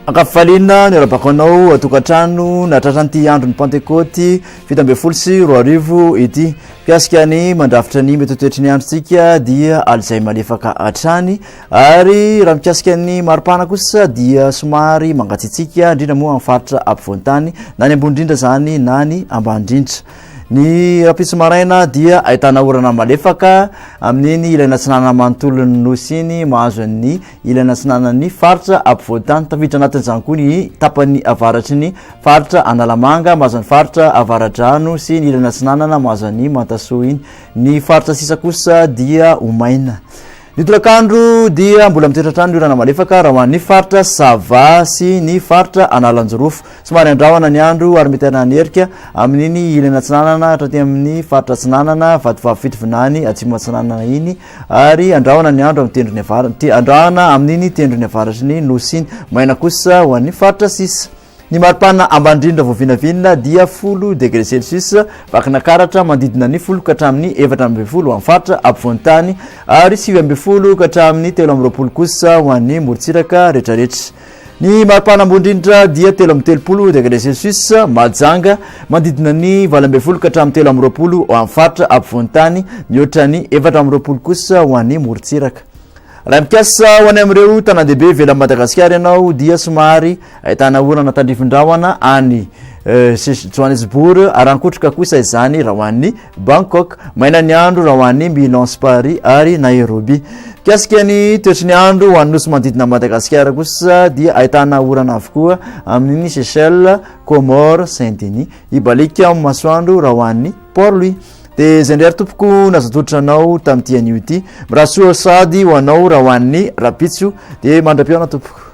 Akafalina ni rabakonao atokatrano na tratranty andro ny Pentecote fito ambe folo sy roa arivo ity piasika ny mandrafitra ny metotoetry ny androtsika dia alzay malefaka atrany ary raha mikasika ny maripana kosa dia somary mangatsitsika indrindra moa amin'ny faritra ampovoantany na ny ambony indrindra zany na ny ambany indrindra. Ny rapitso maraina dia ahitana orana malefaka amin'iny ilaina tsinana manontolony nosy iny mahazo ny ilaina tsinana ny faritra ampovoantany tafiditra anatin'izany koa ny tapany avaratry ny faritra Analamanga mahazo ny faritra Avaradrano sy ny ilaina tsinanana mahazo ny Mantasoa iny. Ny faritra sisa kosa dia Omaina. Ny tolakandro dia mbola mitoetratrano ny orana malefaka raha hoan'ny faritra Sava sy ny faritra Analanjorofo. Somary andrahona ny andro ary mety hanerika amin'iny ilaina tsinanana hatraty amin'ny faritra tsinanana Vatovavy-Fitovinany Atsimo tsinanana iny ary andrahona ny andro amin'ny tendrony avaratry andrahona amin'iny tendrony avaratry ny Nosy iny. Maina kosa ho an'ny faritra sisa. Ny maripana ambandrindra voavinavinina dia 10 degré Celsius vakinakaratra mandidina ny 10 katramin'ny 4 amby folo amin'ny faritra ampovoantany ary 9 amby folo katramin'ny 3 amby roapolo kosa ho an'ny morontsiraka rehetrarehetra. Ny maripana ambondrindra dia 3 amby 30 degré Celsius Majanga mandidina ny 4 amby folo katramin'ny 3 amby roapolo amin'ny faritra ampovoantany mihoatra ny 4 amby roapolo kosa ho an'ny morontsiraka. Raha mikasa ho any amin'ireo tanàn-dehibe vela Madagasikara ianao dia somary ahitana orana tandrifindrahona any Johannesburg arankotroka kosa izany raha ho an'ny Bangkok. Maina ny andro raha ho an'ny Milan sy Paris ary Nairobi. Mikasika ny toetry ny andro ho an'ny nosy manodidina Madagasikara kosa dia ahitana orana avokoa amin'iny Seychelles, Comores, Saint-Denis. Ibalika amin'ny masoandro raha ho an'ny Port-Louis. De zay ndray tompoko nazatotranao tamin'ity anio ity. Mirasoa sady ho anao raha ho an'ny rapitso de mandra-piona tompoko.